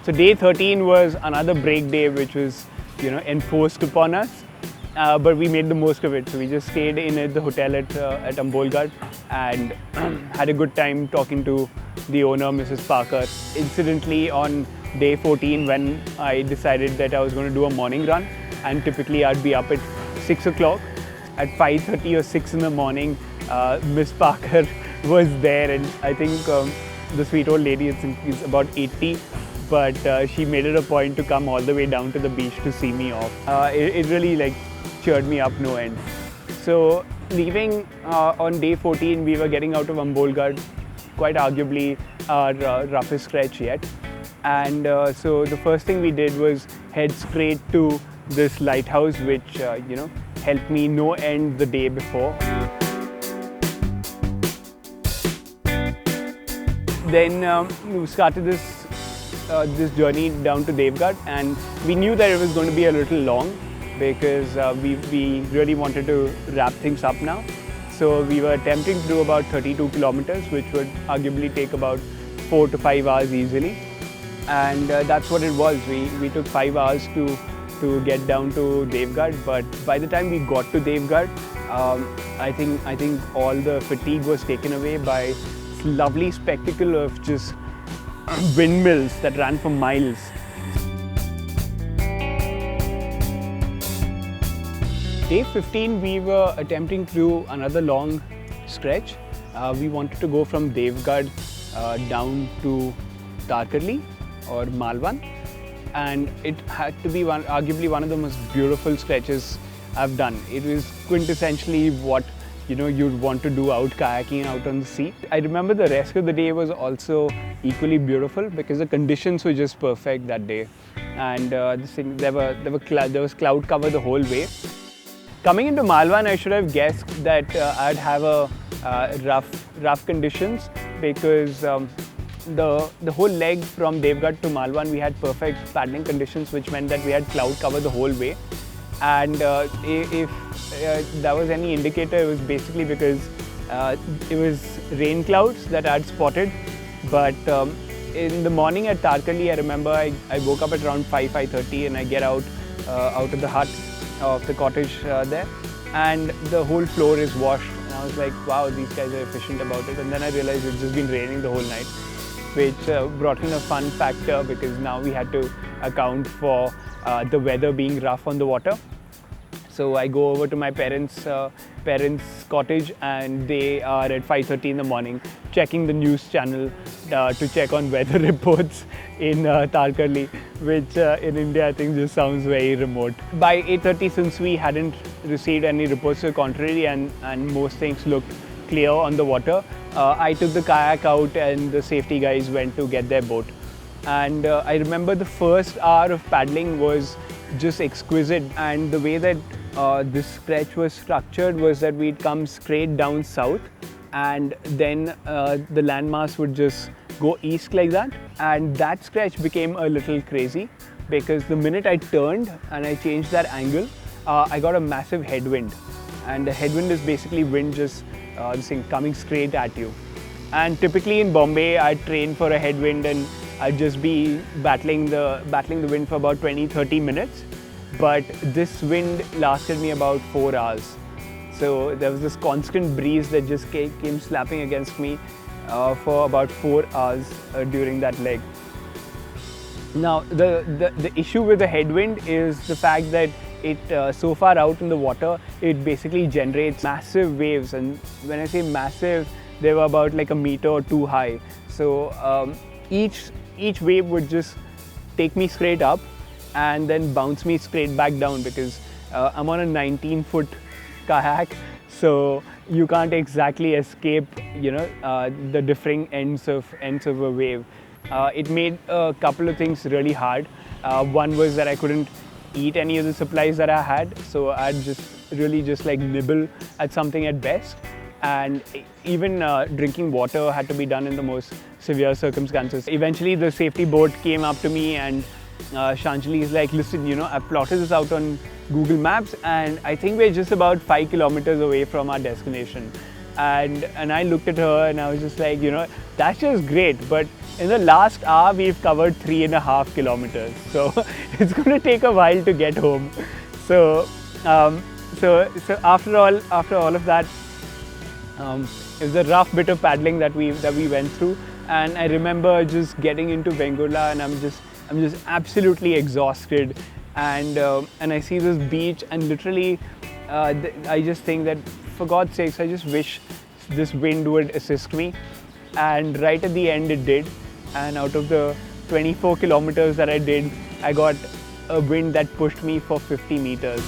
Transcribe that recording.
So day 13 was another break day, which was, enforced upon us. But we made the most of it. So we just stayed in at the hotel at Ambolgarh and had a good time talking to the owner, Mrs. Parker. Incidentally, on day 14, when I decided that I was going to do a morning run, and typically I'd be up at 6 o'clock, at 5:30 or 6 in the morning, Miss Parker was there, and I think the sweet old lady is about 80, but she made it a point to come all the way down to the beach to see me off. It really cheered me up no end. So leaving on day 14, we were getting out of Ambolgarh, quite arguably our roughest stretch yet. And so the first thing we did was head straight to this lighthouse, which helped me no end the day before. Then we started this journey down to Devgarh, and we knew that it was going to be a little long because we really wanted to wrap things up now. So we were attempting to do about 32 kilometers, which would arguably take about 4 to 5 hours easily. And that's what it was. We took 5 hours to get down to Devgarh, but by the time we got to Devgarh, I think all the fatigue was taken away by this lovely spectacle of just windmills that ran for miles. Day 15, we were attempting to do another long stretch. We wanted to go from Devgarh down to Tarkarli or Malwan, and it had to be arguably one of the most beautiful stretches I've done. It was quintessentially what you'd want to do out kayaking out on the sea. I remember the rest of the day was also equally beautiful because the conditions were just perfect that day, and there was cloud cover the whole way. Coming into Malwan, I should have guessed that I'd have a rough conditions because the whole leg from Devgarh to Malwan, we had perfect paddling conditions, which meant that we had cloud cover the whole way. And if that was any indicator, it was basically because it was rain clouds that I'd spotted. But in the morning at Tarkarli, I remember I woke up at around 5:30 and I get out of the hut of the cottage there, and the whole floor is washed. And I was like, wow, these guys are efficient about it. And then I realized it's just been raining the whole night, which brought in a fun factor because now we had to account for the weather being rough on the water. So I go over to my parents' cottage, and they are at 5:30 in the morning checking the news channel to check on weather reports in Tarkarli, which in India I think just sounds very remote. By 8:30, since we hadn't received any reports to the contrary and most things looked clear on the water, I took the kayak out and the safety guys went to get their boat. And I remember the first hour of paddling was just exquisite, and the way that this stretch was structured was that we'd come straight down south, and then the landmass would just go east like that, and that stretch became a little crazy because the minute I turned and I changed that angle, I got a massive headwind, and the headwind is basically wind just coming straight at you. And typically in Bombay, I'd train for a headwind and I'd just be battling the wind for about 20-30 minutes. But this wind lasted me about 4 hours. So there was this constant breeze that just came slapping against me for about 4 hours during that leg. Now, the issue with the headwind is the fact that it so far out in the water, it basically generates massive waves. And when I say massive, they were about like a meter or two high. So each wave would just take me straight up and then bounce me straight back down because I'm on a 19-foot kayak, so you can't exactly escape, the differing ends of a wave. It made a couple of things really hard. One was that I couldn't eat any of the supplies that I had, so I'd just like nibble at something at best. And even drinking water had to be done in the most severe circumstances. Eventually the safety boat came up to me and Shanjali is like, listen, I've plotted this out on Google Maps and I think we're just about 5 kilometers away from our destination. And I looked at her and I was just like, that's just great, but in the last hour, we've covered 3.5 kilometers. So it's going to take a while to get home. So, so after all of that, it was a rough bit of paddling that we went through. And I remember just getting into Vengurla, and I'm just absolutely exhausted. And I see this beach, and literally, I just think that, for God's sakes, I just wish this wind would assist me. And right at the end, it did. And out of the 24 kilometers that I did, I got a wind that pushed me for 50 meters.